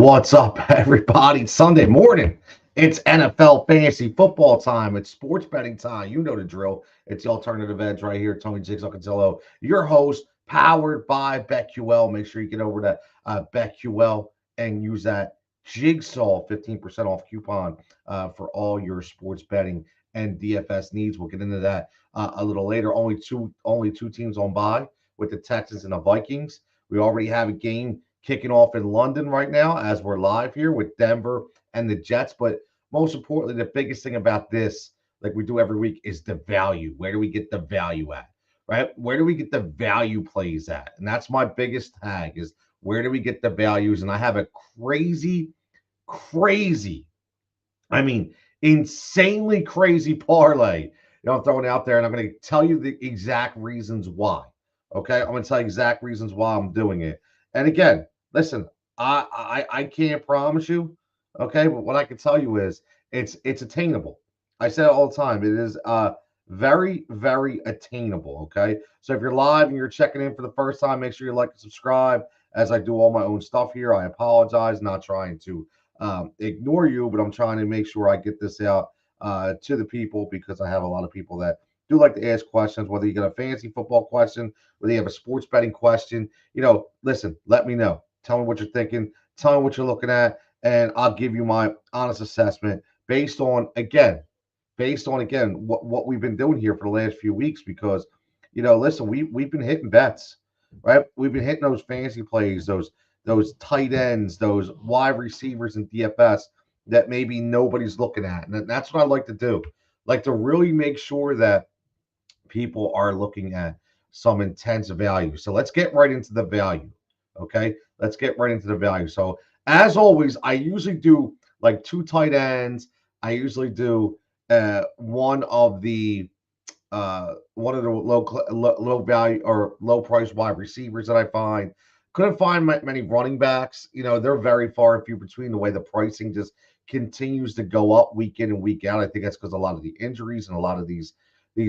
What's up, everybody? It's Sunday morning. It's NFL fantasy football time. It's sports betting time. You know the drill. It's the alternative edge right here. Tony Jigsaw Cantillo, your host, powered by BetQL. Make sure you get over to BetQL and use that Jigsaw 15% off coupon for all your sports betting and DFS needs. We'll get into that a little later. Only two teams on bye with the Texans and the Vikings. We already have a game kicking off in London right now as we're live here with Denver and the Jets. But most importantly, the biggest thing about this, like we do every week, is the value. Where do we get the value at? Right? Where do we get the value plays at? And that's my biggest tag is where do we get the values? And I have a crazy, I mean, insanely crazy parlay. I'm throwing out there, and I'm going to tell you the exact reasons why. Okay, I'm going to tell you exact reasons why I'm doing it. And again, listen, I can't promise you, okay, but what I can tell you is it's attainable. I say it all the time. It is very, very attainable. Okay. So if you're live and you're checking in for the first time, make sure you like and subscribe as I do all my own stuff here. I apologize, not trying to ignore you, but I'm trying to make sure I get this out to the people because I have a lot of people that do like to ask questions, whether you got a fantasy football question, whether you have a sports betting question. Listen, let me know. Tell me what you're thinking. Tell me what you're looking at, and I'll give you my honest assessment based on what we've been doing here for the last few weeks. Because listen, we've been hitting bets, right? We've been hitting those fantasy plays, those tight ends, those wide receivers in DFS that maybe nobody's looking at, and that's what I like to do. Like to really make sure that people are looking at some intense value. So let's get right into the value. Okay. Let's get right into the value. So as always, I usually do like two tight ends. I usually do one of the low value or low price wide receivers that I find. Couldn't find many running backs. They're very far and few between the way the pricing just continues to go up week in and week out. I think that's because a lot of the injuries and a lot of these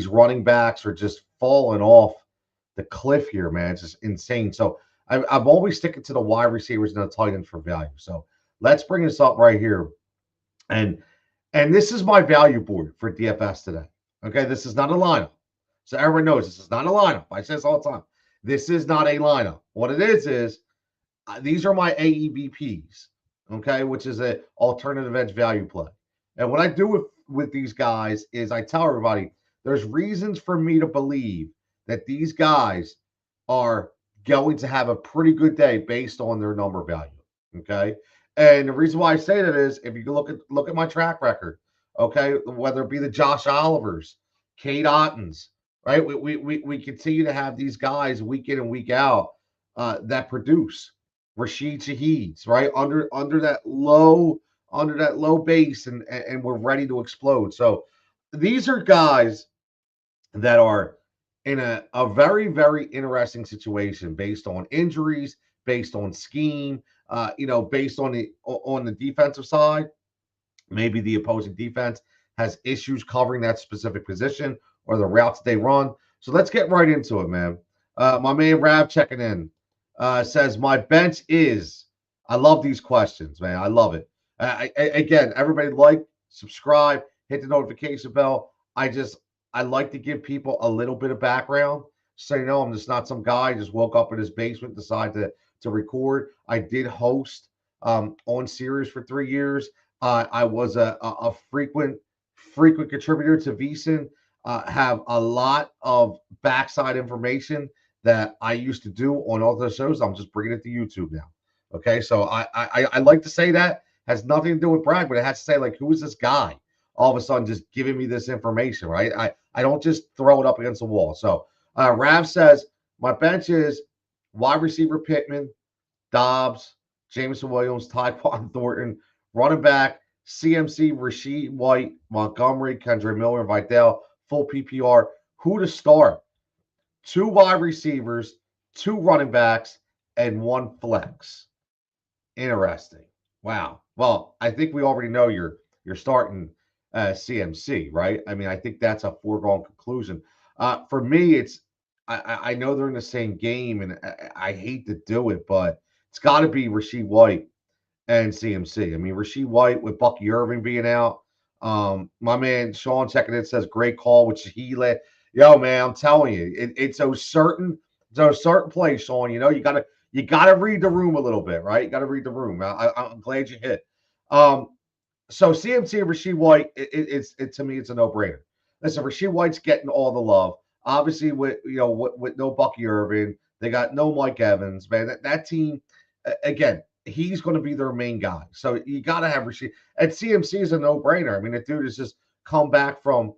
running backs are just falling off the cliff here, man. It's just insane. So I'm always sticking to the wide receivers and the tight ends for value. So let's bring this up right here. And this is my value board for DFS today. Okay, this is not a lineup. So everyone knows this is not a lineup. I say this all the time. This is not a lineup. What it is these are my AEVPs, okay, which is a alternative edge value play. And what I do with these guys is I tell everybody there's reasons for me to believe that these guys are going to have a pretty good day based on their number value. Okay. And the reason why I say that is if you look at my track record, okay, whether it be the Josh Olivers, Kate Ottens, right? We continue to have these guys week in and week out that produce. Rashid Shaheed's right under that low base, and we're ready to explode. So these are guys that are in a very, very interesting situation based on injuries, based on scheme, based on the defensive side. Maybe the opposing defense has issues covering that specific position or the routes they run. So let's get right into it, man. My man Rav checking in says, my bench is, I love these questions, man. I love it. Again, everybody like, subscribe, hit the notification bell. I like to give people a little bit of background. So, I'm just not some guy just woke up in his basement, decided to record. I did host on Sirius for 3 years. I was a frequent contributor to VSiN. Have a lot of backside information that I used to do on all those shows. I'm just bringing it to YouTube now. Okay, so I like to say that has nothing to do with brag, but it has to say like, who is this guy? All of a sudden, just giving me this information, right? I don't just throw it up against the wall. So Rav says my bench is wide receiver Pittman, Dobbs, Jameson Williams, Tyquan Thornton, running back CMC, Rasheed White, Montgomery, Kendra Miller, Vidal, full PPR. Who to start? 2 wide receivers, 2 running backs, and 1 flex. Interesting. Wow. Well, I think we already know you're starting CMC, right? I mean, I think that's a foregone conclusion. For me, I know they're in the same game, and I hate to do it, but it's got to be Rasheed White. and CMC. I mean, Rasheed White with Bucky Irving being out. My man Sean checking in says great call, which he let. Yo, man, I'm telling you, it's those certain plays, Sean. You gotta read the room a little bit, right? You gotta read the room. I'm glad you hit. Um, so CMC and Rasheed White, to me, it's a no-brainer. Listen, Rasheed White's getting all the love. Obviously, with no Bucky Irvin, they got no Mike Evans. Man, that team, again, he's going to be their main guy. So you got to have Rasheed. And CMC is a no-brainer. I mean, the dude has just come back from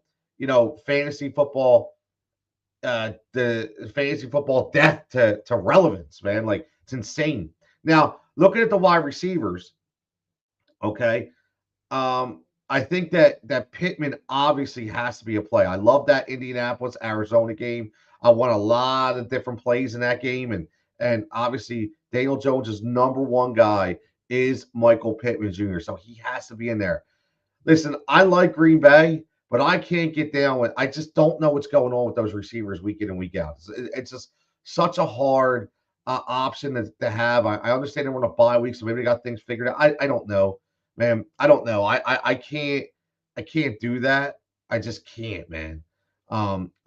fantasy football, the fantasy football death to relevance, man. Like it's insane. Now, looking at the wide receivers, okay. I think that Pittman obviously has to be a play. I love that Indianapolis Arizona game. I won a lot of different plays in that game, and obviously Daniel Jones' number one guy is Michael Pittman Jr. So he has to be in there. Listen, I like Green Bay, but I can't get down with. I just don't know what's going on with those receivers week in and week out. It's just such a hard option to have. I understand they're on a bye week, so maybe they got things figured out. I don't know, man. I don't know. I can't do that. I just can't, man.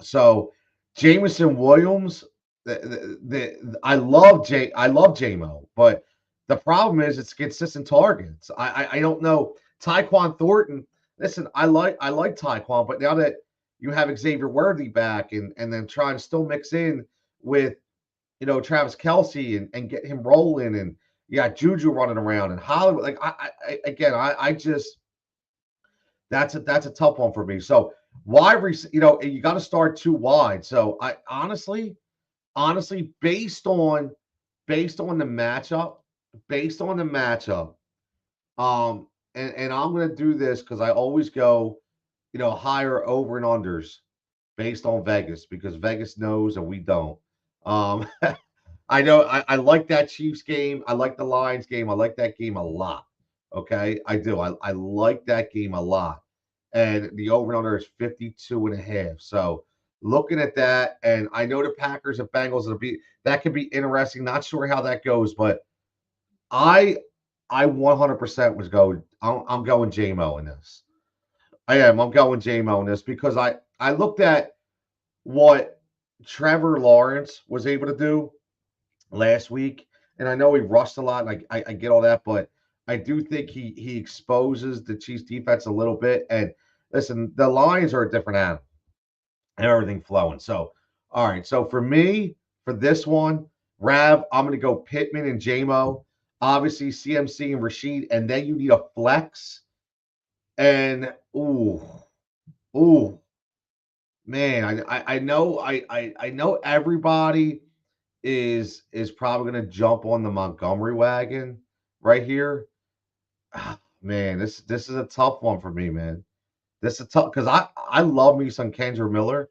So Jameson Williams, I love JMO, but the problem is it's consistent targets. I don't know. Tyquan Thornton, listen, I like Tyquan, but now that you have Xavier Worthy back and then trying to still mix in with Travis Kelsey and get him rolling, and you got Juju running around and Hollywood. Like I just that's a tough one for me. So you got to start too wide. So I honestly, based on the matchup, based on the matchup, and I'm gonna do this because I always go, higher over and unders based on Vegas because Vegas knows and we don't. Um, I know I like that Chiefs game. I like the Lions game. I like that game a lot. Okay, I do. I like that game a lot. And the over and under is 52 and a half. So looking at that, and I know the Packers and Bengals that could be interesting. Not sure how that goes, but I I 100% was going. I'm going JMO in this. I am. I'm going JMO in this because I looked at what Trevor Lawrence was able to do last week, and I know he rushed a lot, and I get all that, but I do think he exposes the Chiefs defense a little bit. And listen, the Lions are a different animal and everything flowing. So, all right. So for me, for this one, Rav, I'm going to go Pittman and JMO. Obviously, CMC and Rashid, and then you need a flex. And ooh, man, I know everybody is probably going to jump on the Montgomery wagon right here. Man, this is a tough one for me, man. This is tough because I love me some Kendra Miller,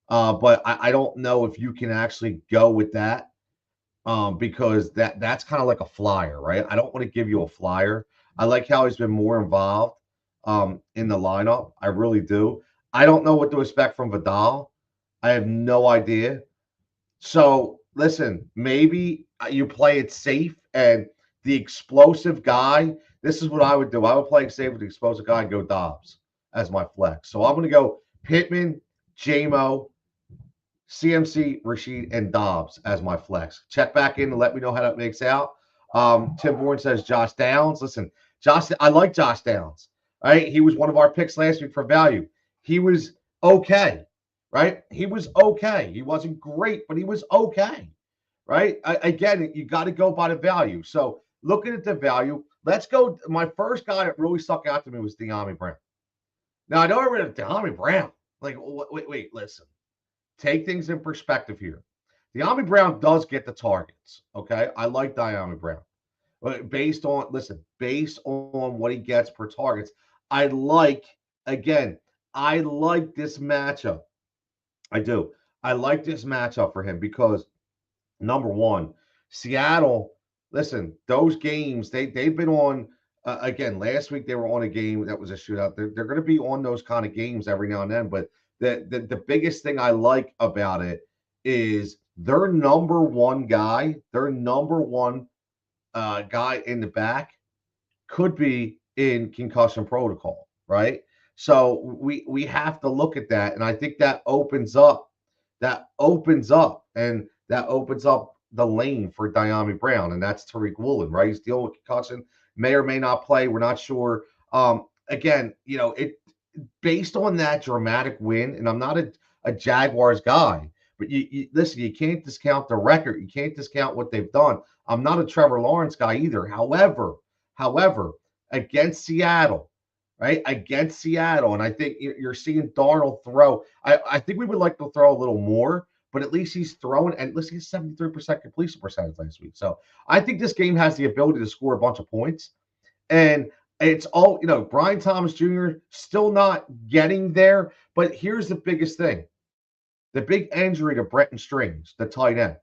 but I don't know if you can actually go with that, because that's kind of like a flyer, right? I don't want to give you a flyer. I like how he's been more involved in the lineup. I really do. I don't know what to expect from Vidal. I have no idea. So listen, maybe you play it safe and the explosive guy. This is what I would do. I would play it safe with the explosive guy and go Dobbs as my flex. So I'm going to go Pittman, JMO, CMC, Rashid, and Dobbs as my flex. Check back in and let me know how that makes out. Tim Bourne says Josh Downs. Listen, I like Josh Downs. Right, he was one of our picks last week for value. He was okay, right? He was okay. He wasn't great, but he was okay, right? Again, you got to go by the value. So looking at the value, let's go. My first guy that really stuck out to me was De'Ami Brown. Now I know I read De'Ami Brown. Like, wait, listen. Take things in perspective here. De'Ami Brown does get the targets. Okay, I like De'Ami Brown, but based on what he gets per targets, I like again. I like this matchup. I do. I like this matchup for him because number one, Seattle. Listen, those games they've been on. Again, last week they were on a game that was a shootout. They're going to be on those kind of games every now and then. But the biggest thing I like about it is their number one guy in the back could be in concussion protocol, right? So we have to look at that, and I think that opens up the lane for Diami Brown, and that's Tariq Woolen, right? He's dealing with concussion, may or may not play. We're not sure. Again, it based on that dramatic win, and I'm not a Jaguars guy, but you listen, you can't discount the record. You can't discount what they've done. I'm not a Trevor Lawrence guy either. However, against Seattle, right? Against Seattle, and I think you're seeing Darnold throw. I think we would like to throw a little more, but at least he's throwing, and listen, he's 73% completion percentage last week. So I think this game has the ability to score a bunch of points. And it's all, Brian Thomas Jr. still not getting there. But here's the biggest thing, the big injury to Brenton Strange, the tight end.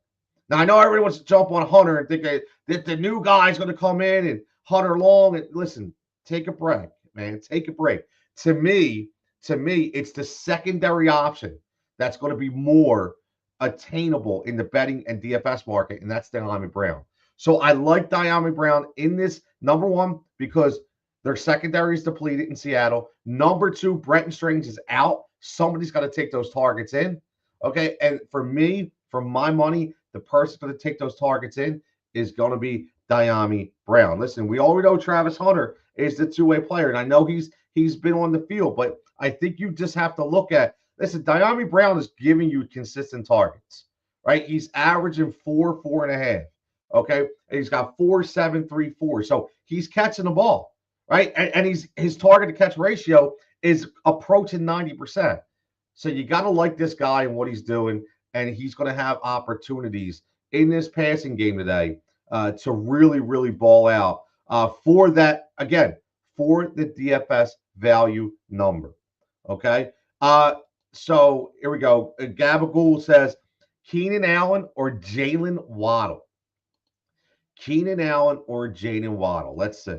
Now, I know everybody wants to jump on Hunter and think that the new guy's going to come in and Hunter Long. And listen, take a break, man. Take a break. To me, it's the secondary option that's going to be more attainable in the betting and DFS market, and that's Diami Brown. So I like Diami Brown in this, number one, because their secondary is depleted in Seattle. Number two, Brenton Strange is out. Somebody's got to take those targets in. Okay. And for me, for my money, the person going to take those targets in is going to be Diami Brown. Listen, we already know Travis Hunter is the two-way player, and I know he's been on the field, but I think you just have to look at, listen, Diami Brown is giving you consistent targets, right? He's averaging 4.5. Okay. And he's got 4.734. So he's catching the ball, right? And his target to catch ratio is approaching 90%. So you got to like this guy and what he's doing. And he's going to have opportunities in this passing game today to really, really ball out for that, again, for the DFS value number. Okay. So here we go. Gabagool says Keenan Allen or Jalen Waddle. Keenan Allen or Jalen Waddle. Let's see.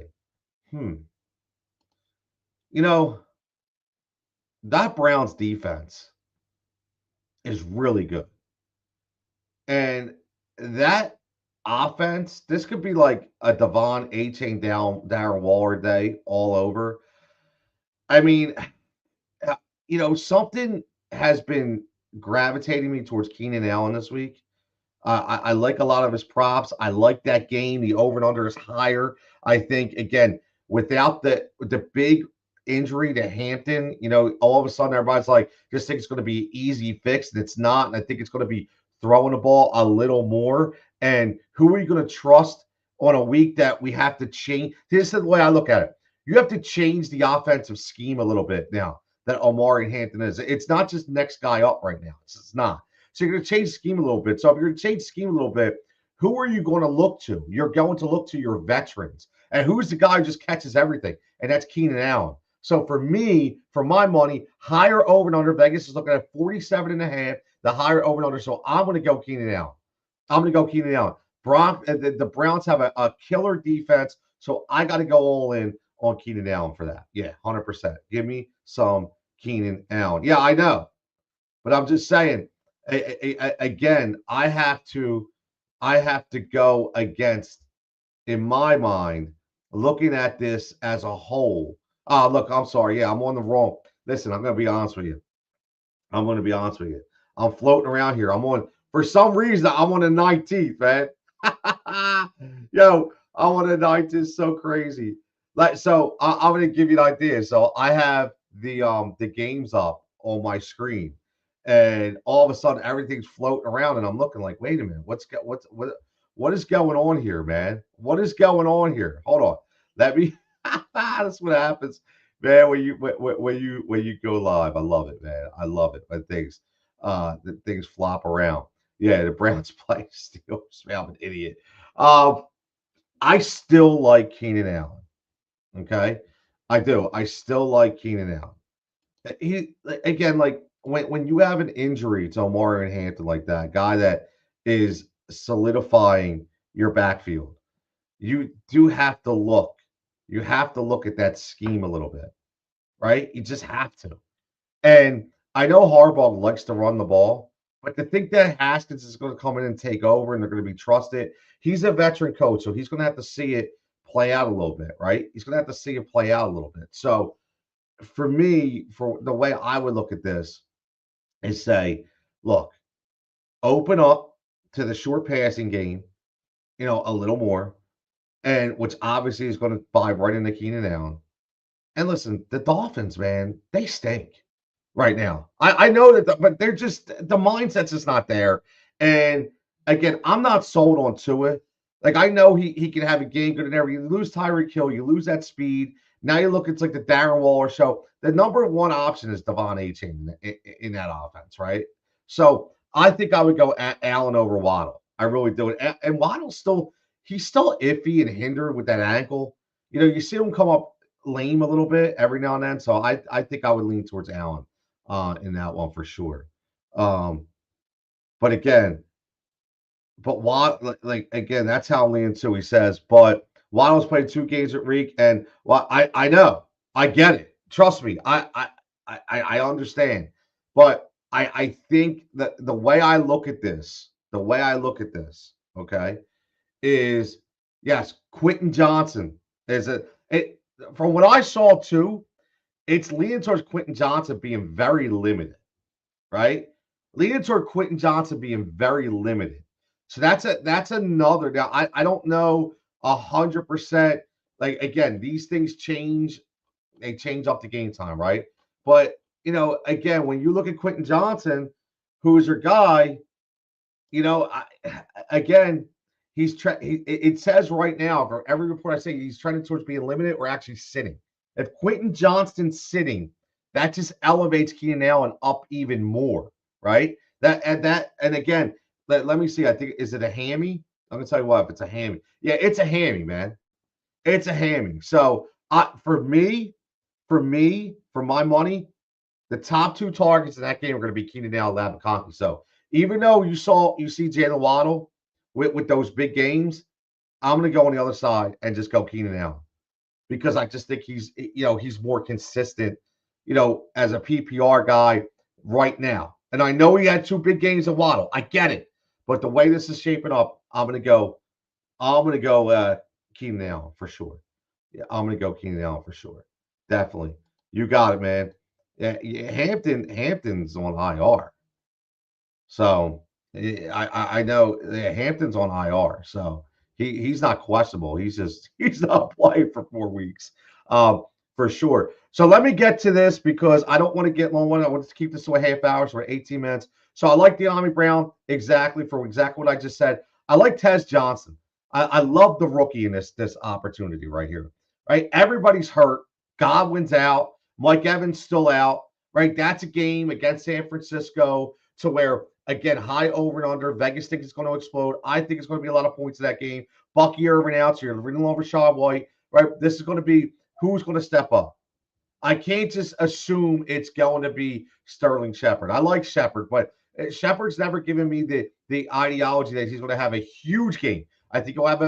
That Browns defense is really good. And that offense, this could be like a Devon A-Chain Darren Waller day all over. I mean, something has been gravitating me towards Keenan Allen this week. I like a lot of his props. I like that game. The over and under is higher. I think, again, without the big injury to Hampton, all of a sudden everybody's like, just think it's going to be easy fix, and it's not. And I think it's going to be throwing the ball a little more. And who are you going to trust on a week that we have to change? This is the way I look at it. You have to change the offensive scheme a little bit now that Omari Hampton is. It's not just next guy up right now. It's not. So you're going to change the scheme a little bit. So if you're going to change the scheme a little bit, who are you going to look to? You're going to look to your veterans. And who's the guy who just catches everything? And that's Keenan Allen. So for me, for my money, higher over and under. Vegas is looking at 47.5, the higher over and under. So I'm going to go Keenan Allen. The Browns have a killer defense. So I got to go all in on Keenan Allen for that. Yeah, 100%. Give me some Keenan Allen. Yeah, I know. But I'm just saying, again, I have to go against, in my mind, looking at this as a whole. Look, I'm sorry. Yeah, I'm on the wrong. Listen, I'm going to be honest with you. I'm floating around here. For some reason, I'm on the 19th, man. Yo, I'm on the 19th. It's so crazy. So I'm going to give you an idea. So I have the games up on my screen, and all of a sudden everything's floating around, and I'm looking like, wait a minute, what is going on here, man? What is going on here? Hold on, let me. That's what happens, man. When you go live, I love it, man. I love it when things flop around. Yeah, the Browns play Steelers. Man, I'm an idiot. I still like Keenan Allen. Okay, I do. I still like Keenan Allen. He, again, like when you have an injury to Omari Hampton like that, guy that is solidifying your backfield, you do have to look. You have to look at that scheme a little bit, right? You just have to. And I know Harbaugh likes to run the ball, but to think that Haskins is going to come in and take over and they're going to be trusted, he's a veteran coach, so he's going to have to see it play out a little bit, right? He's going to have to see it play out a little bit. So for me, for the way I would look at this is say, look, open up to the short passing game, a little more, and which obviously is going to buy right into Keenan Allen. And listen, the Dolphins, man, they stink right now. I know that, but they're just the mindset's just not there. And again, I'm not sold on Tua. Like I know he can have a game good and everything. You lose Tyreek Hill, you lose that speed. Now you look, it's like the Darren Waller show. The number one option is Devon A-Chain in that offense, right? So I think I would go Allen over Waddle. I really do. And Waddle's he's still iffy and hindered with that ankle. You see him come up lame a little bit every now and then. So I think I would lean towards Allen in that one for sure. But again, again, that's how I'm leaning too. He says, but Waddle's played 2 games at week, and I know, I get it. Trust me, I understand. But I think that the way I look at this, okay, is yes, Quentin Johnson is from what I saw too, it's leaning towards Quentin Johnson being very limited, right? Leaning toward Quentin Johnson being very limited. So that's another. Now I don't know 100%. Like again, these things change. They change up to game time, right? But again, when you look at Quentin Johnson, who is your guy, again, it says right now for every report I say he's trending towards being limited or actually sitting. If Quentin Johnston's sitting, that just elevates Keenan Allen up even more, right? And again, let me see. I think is it a hammy? I'm gonna tell you what. If it's a hammy, yeah, it's a hammy, man. It's a hammy. So for my money, the top 2 targets in that game are going to be Keenan Allen and McConkey. So even though you see Jalen Waddle with those big games, I'm going to go on the other side and just go Keenan Allen because I just think he's more consistent, as a PPR guy right now. And I know he had 2 big games of Waddle. I get it. But the way this is shaping up, I'm going to go Keenan Allen for sure. Yeah, I'm going to go Keenan Allen for sure. Definitely. You got it, man. Yeah, Hampton's on IR. So I know Hampton's on IR. So he's not questionable. He's not playing for 4 weeks. For sure. So let me get to this because I don't want to get long one. I want to keep this to a half hour, so we're 18 minutes. So I like De'Ami Brown exactly what I just said. I like Tez Johnson. I love the rookie in this opportunity right here. Right? Everybody's hurt. Godwin's out. Mike Evans still out. Right? That's a game against San Francisco to where, again, high over and under. Vegas thinks it's going to explode. I think it's going to be a lot of points in that game. Bucky Irvin out, so you're reading over Rashad White. Right? This is going to be who's going to step up. I can't just assume it's going to be Sterling Shepard. I like Shepard, but Shepard's never given me the ideology that he's going to have a huge game. I think he'll have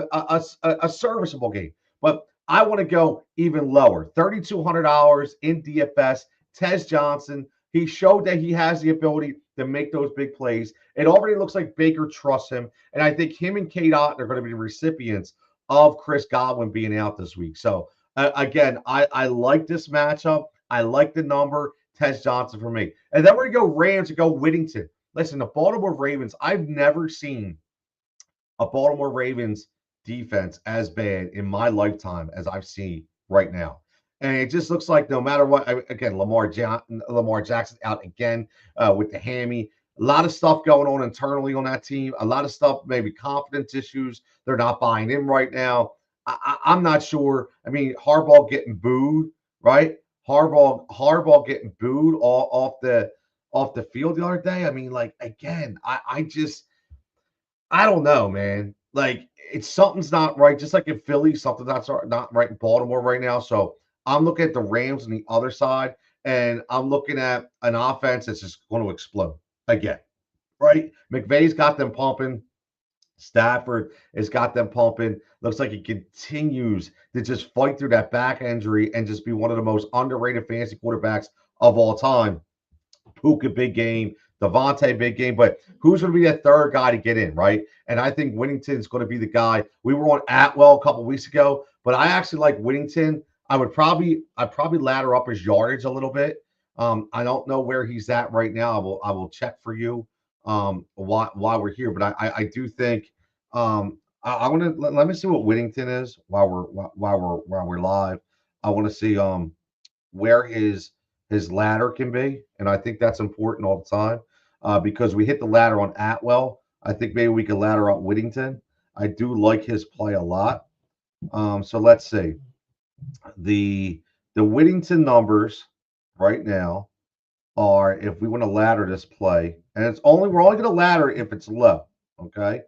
a serviceable game. But I want to go even lower. $3,200 in DFS. Tez Johnson. He showed that he has the ability to make those big plays. It already looks like Baker trusts him. And I think him and Kate Otten are going to be the recipients of Chris Godwin being out this week. So, again, I like this matchup. I like the number. Tez Johnson for me. And then we're going to go Rams and go Whittington. Listen, the Baltimore Ravens, I've never seen a Baltimore Ravens defense as bad in my lifetime as I've seen right now. And it just looks like no matter what, again, Lamar Jackson out again with the hammy. A lot of stuff going on internally on that team. A lot of stuff, maybe confidence issues. They're not buying in right now. I'm not sure. I mean, Harbaugh getting booed, right? Harbaugh getting booed off the field the other day. I mean, like, again, I don't know, man. Like, something's not right. Just like in Philly, something's not right in Baltimore right now. So I'm looking at the Rams on the other side, and I'm looking at an offense that's just going to explode again, right? McVay's got them pumping. Stafford has got them pumping. Looks like he continues to just fight through that back injury and just be one of the most underrated fantasy quarterbacks of all time. Puka, big game. Devontae, big game. But who's going to be that third guy to get in, right? And I think Whittington's going to be the guy. We were on Atwell a couple weeks ago. But I actually like Whittington. I'd probably ladder up his yardage a little bit. I don't know where he's at right now. I will check for you while we're here. But I do think I want to let me see what Whittington is while we're live. I want to see where his ladder can be, and I think that's important all the time because we hit the ladder on Atwell. I think maybe we could ladder up Whittington. I do like his play a lot. So let's see the Whittington numbers right now are if we want to ladder this play, and we're only going to ladder if it's low. Okay,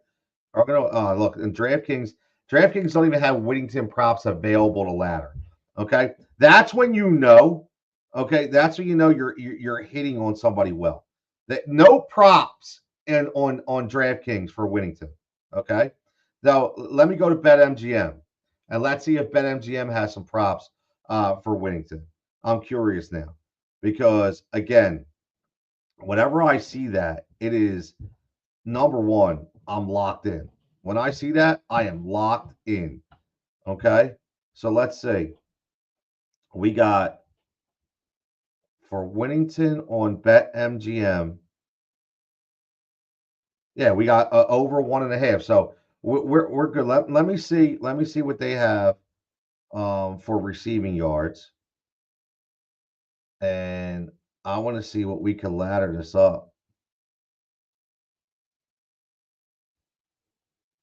we're going to look in DraftKings. DraftKings don't even have Whittington props available to ladder. Okay, that's when you know. Okay, that's when you know you're hitting on somebody well. That no props and on DraftKings for Whittington. Okay, now let me go to BetMGM and let's see if BetMGM has some props for Whittington. I'm curious now because again, whenever I see that, it is number one. I'm locked in. When I see that, I am locked in. Okay, so let's see. We got for Whittington on BetMGM. Yeah, we got over 1.5. So we're good. Let me see. Let me see what they have for receiving yards, and I want to see what we can ladder this up.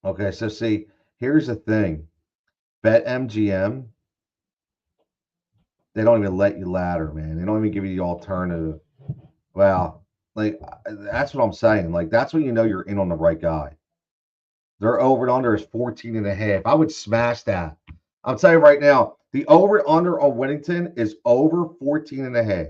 Okay, so see, here's the thing. BetMGM, they don't even let you ladder, man. They don't even give you the alternative. Well, like that's what I'm saying. Like that's when you know you're in on the right guy. Their over and under is 14 and a half. I would smash that. I'll tell you right now, the over under on Whittington is over 14 and a half,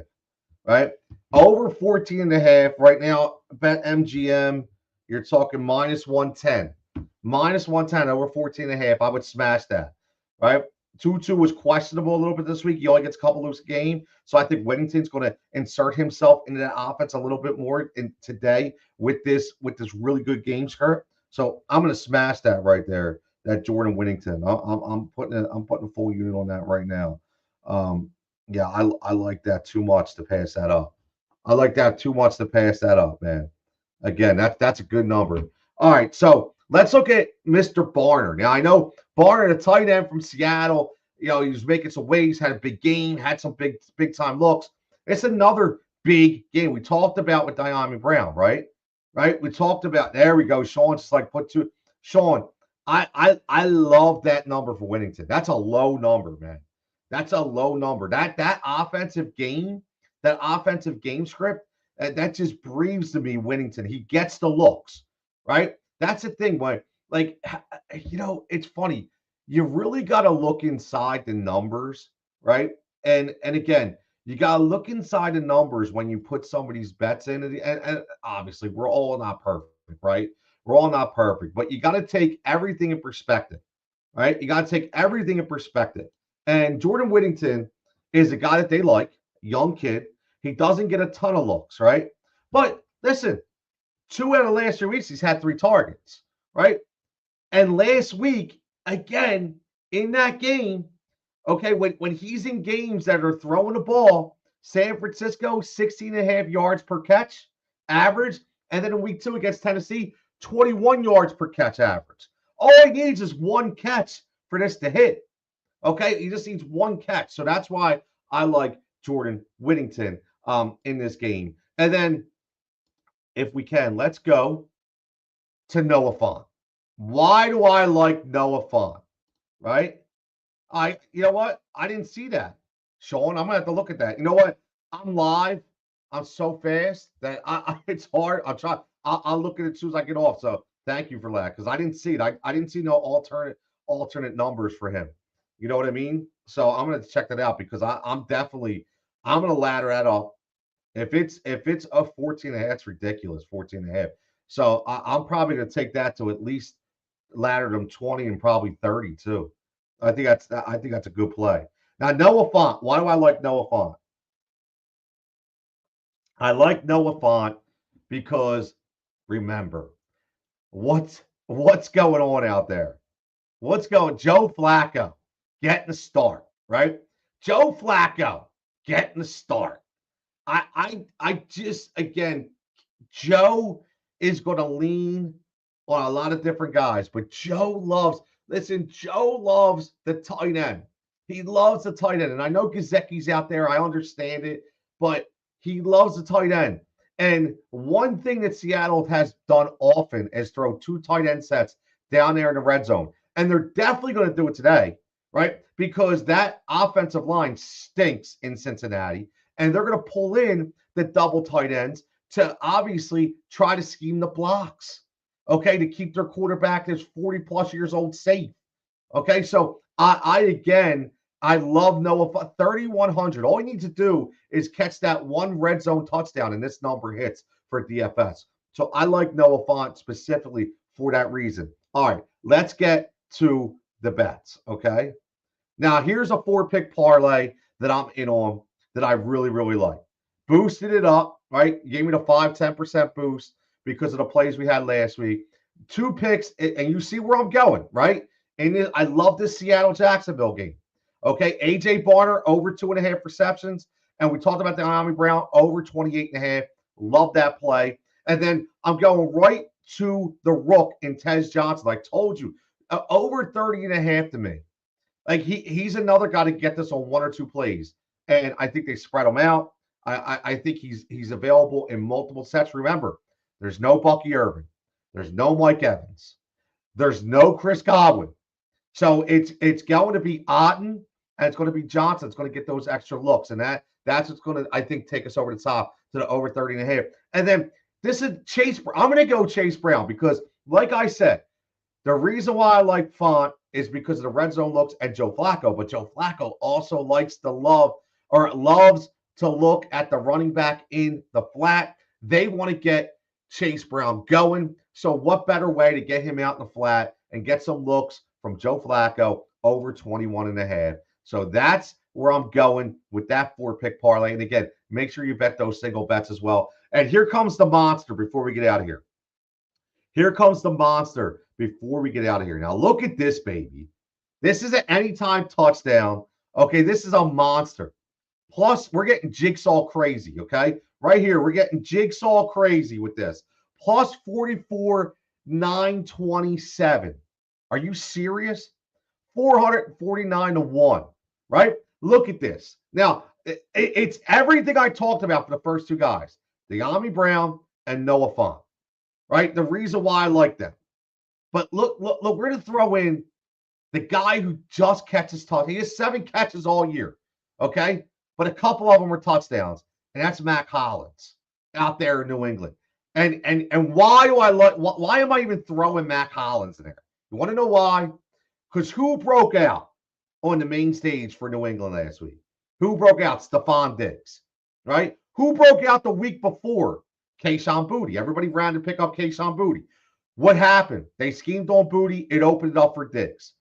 right? Over 14 and a half right now. Bet MGM, you're talking minus 110. Minus 110 over 14 and a half. I would smash that, right? Tutu was questionable a little bit this week. He only gets a couple loose game. So I think Whittington's going to insert himself into that offense a little bit more in today with this really good game script. So I'm going to smash that right there. That Jordan Whittington. I'm putting a full unit on that right now. Yeah, I like that too much to pass that up. I like that too much to pass that up, man. Again, that's a good number. All right, so let's look at Mr. Barner. Now I know Barner, the tight end from Seattle. You know he was making some waves, had a big game, had some big time looks. It's another big game we talked about with Diami Brown, right? Right? We talked about. There we go. Sean just like put two. Sean, I love that number for Whittington. That's a low number, man. That's a low number. That offensive game script, that just breathes to me Whittington. He gets the looks, right? That's the thing. When like it's funny. You really got to look inside the numbers, right? And again, you got to look inside the numbers when you put somebody's bets in. And obviously, we're all not perfect, right? We're all not perfect, but you got to take everything in perspective, right? You got to take everything in perspective. And Jordan Whittington is a guy that they like, young kid. He doesn't get a ton of looks, right? But listen, 2 out of the last 3 weeks, he's had 3 targets, right? And last week, again, in that game, okay, when he's in games that are throwing the ball, San Francisco, 16 and a half yards per catch average. And then in week 2 against Tennessee, 21 yards per catch average. All he needs is one catch for this to hit. Okay, he just needs one catch. So that's why I like Jordan Whittington in this game. And then, if we can, let's go to Noah Fant. Why do I like Noah Fant? Right? You know what? I didn't see that. Sean, I'm gonna have to look at that. You know what? I'm live. I'm so fast that it's hard. I'll try. I'll look at it as soon as I get off. So thank you for that because I didn't see it. I didn't see no alternate numbers for him. You know what I mean? So I'm gonna check that out because I'm gonna ladder that up. If it's a 14 and a half, that's ridiculous. 14 and a half. So I'm probably gonna take that to at least ladder them 20 and probably 30 too. I think that's a good play. Now Noah Fant. Why do I like Noah Fant? I like Noah Fant because remember what's going on out there. What's going Joe Flacco? getting the start, right? Joe Flacco getting the start. I just, again, Joe is going to lean on a lot of different guys, but Joe loves, listen, Joe loves the tight end. He loves the tight end. And I know Gazecki's out there. I understand it, but he loves the tight end. And one thing that Seattle has done often is throw 2 tight end sets down there in the red zone. And they're definitely going to do it today, right? Because that offensive line stinks in Cincinnati. And they're going to pull in the double tight ends to obviously try to scheme the blocks, okay, to keep their quarterback that's 40 plus years old safe. Okay, so I love Noah. 3,100. All you need to do is catch that one red zone touchdown, and this number hits for DFS. So I like Noah Fant specifically for that reason. All right, let's get to the bets. Okay, now here's a 4-pick parlay that I'm in on that I really, really like. Boosted it up, right? Gave me the 5-10% boost because of the plays we had last week. 2 picks, and you see where I'm going, right? And I love this Seattle-Jacksonville game. Okay, A.J. Barner over 2.5 receptions. And we talked about the Diami Brown over 28.5. Love that play. And then I'm going right to the Rook in Tez Johnson. I told you, over 30.5 to me. Like he's another guy to get this on 1 or 2 plays. And I think they spread him out. I think he's available in multiple sets. Remember, there's no Bucky Irvin. There's no Mike Evans. There's no Chris Godwin. So it's going to be Otten and it's going to be Johnson. It's going to get those extra looks. And that's what's going to, I think, take us over the top to the over 30.5. And then this is Chase. I'm going to go Chase Brown because, like I said, the reason why I like Font is because of the red zone looks and Joe Flacco. But Joe Flacco also loves to look at the running back in the flat. They want to get Chase Brown going. So what better way to get him out in the flat and get some looks from Joe Flacco over 21.5. So that's where I'm going with that 4-pick parlay. And again, make sure you bet those single bets as well. And here comes the monster before we get out of here. Here comes the monster before we get out of here. Now look at this, baby. This is an anytime touchdown. Okay, this is a monster. Plus, we're getting jigsaw crazy, okay? Right here, we're getting jigsaw crazy with this. Plus 44,927. Are you serious? 449 to 1, right? Look at this. Now, it's everything I talked about for the first 2 guys, Diami Brown and Noah Fant, right? The reason why I like them. But look, we're going to throw in the guy who just catches touchdowns. He has 7 catches all year, okay? But a couple of them were touchdowns, and that's Mac Hollins out there in New England. And why am I even throwing Mac Hollins in there? You want to know why? Because who broke out on the main stage for New England last week? Who broke out? Stephon Diggs, right? Who broke out the week before? Kayshon Boutte. Everybody ran to pick up Kayshon Boutte. What happened? They schemed on Boutte. It opened it up for Diggs.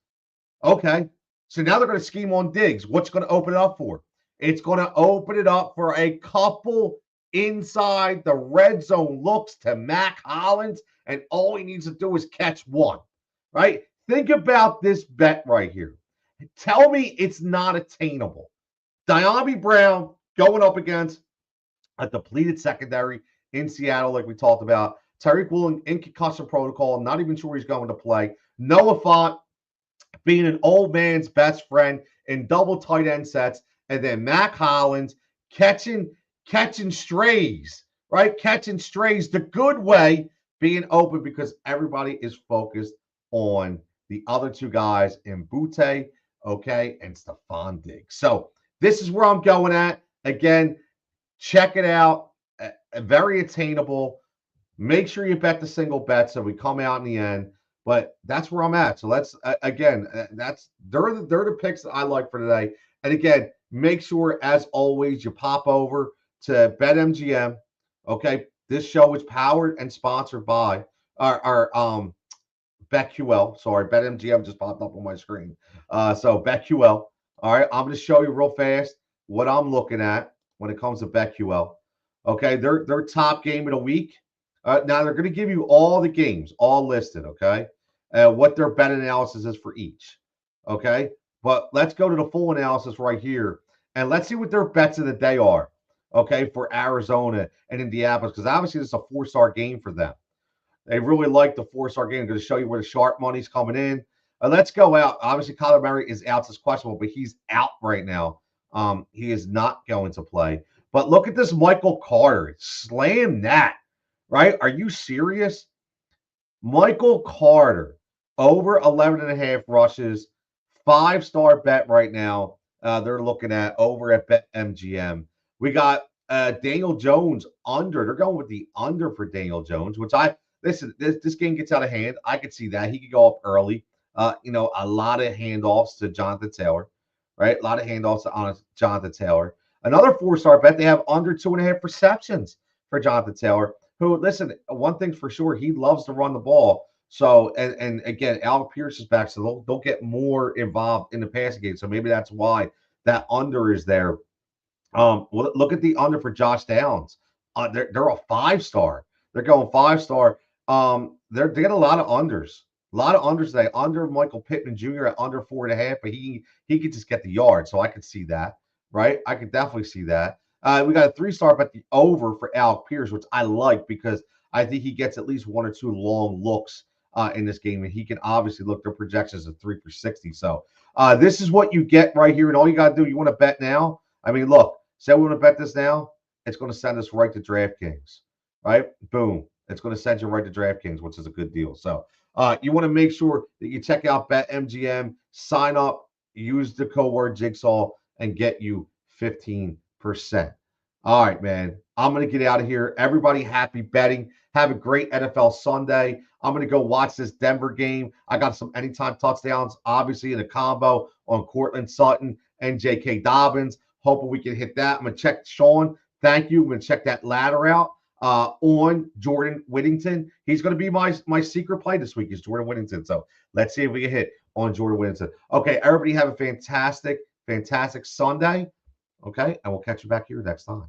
Okay, so now they're going to scheme on Diggs. What's going to open it up for? It's going to open it up for a couple inside the red zone looks to Mac Hollins, and all he needs to do is catch one, right? Think about this bet right here. Tell me it's not attainable. Diami Brown going up against a depleted secondary in Seattle, like we talked about. Tyreek Woolen in concussion protocol. Not even sure he's going to play. Noah Fant being an old man's best friend in double tight end sets. And then Mac Hollins catching strays, right? Catching strays the good way, being open because everybody is focused on the other 2 guys in Boutte, okay, and Stephon Diggs. So this is where I'm going at. Again, check it out. Very attainable. Make sure you bet the single bet so we come out in the end. But that's where I'm at. So let's again, they're the picks that I like for today. And again, make sure, as always, you pop over to BetMGM. Okay, this show is powered and sponsored by our BetQL. Sorry, BetMGM just popped up on my screen. So BetQL. All right, I'm going to show you real fast what I'm looking at when it comes to BetQL. Okay, their top game of the week. Now they're going to give you all the games, all listed. Okay, what their bet analysis is for each. Okay, But let's go to the full analysis right here, and let's see what their bets of the day are, okay, for Arizona and Indianapolis, because obviously this is a 4-star game for them. They really like the 4-star game. I'm going to show you where the sharp money's coming in. Let's go out. Obviously, Kyler Murray is out. It's questionable, but he's out right now. He is not going to play. But look at this Michael Carter. Slam that, right? Are you serious? Michael Carter, over 11.5 rushes, 5-star bet right now. They're looking at over at BetMGM. We got Daniel Jones under. They're going with the under for Daniel Jones, which listen, this game gets out of hand. I could see that. He could go up early. A lot of handoffs to Jonathan Taylor, right? A lot of handoffs to Jonathan Taylor. Another 4-star bet, they have under 2.5 receptions for Jonathan Taylor, who, listen, one thing's for sure, he loves to run the ball. So, and again, Alec Pierce is back, so they'll get more involved in the passing game. So maybe that's why that under is there. Well, look at the under for Josh Downs. They're a 5-star. They're going 5-star. They get a lot of unders. A lot of unders today. Under Michael Pittman Jr. at under 4.5, but he could just get the yard. So I could see that, right? I could definitely see that. We got a 3-star bet the over for Alec Pierce, which I like because I think he gets at least 1 or 2 long looks in this game, and he can obviously look their projections at 3 for 60. So this is what you get right here, and all you got to do, you want to bet now. I mean, look, say we want to bet this now, it's going to send us right to DraftKings, right? Boom. It's going to send you right to DraftKings, which is a good deal. So you want to make sure that you check out BetMGM, sign up, use the code word Jigsaw, and get you 15%. All right, man. I'm going to get out of here. Everybody happy betting. Have a great NFL Sunday. I'm going to go watch this Denver game. I got some anytime touchdowns, obviously, in a combo on Cortland Sutton and J.K. Dobbins. Hoping we can hit that. I'm going to check Sean. Thank you. I'm going to check that ladder out on Jordan Whittington. He's going to be my secret play this week is Jordan Whittington. So let's see if we can hit on Jordan Whittington. Okay, everybody have a fantastic Sunday. Okay, and we'll catch you back here next time.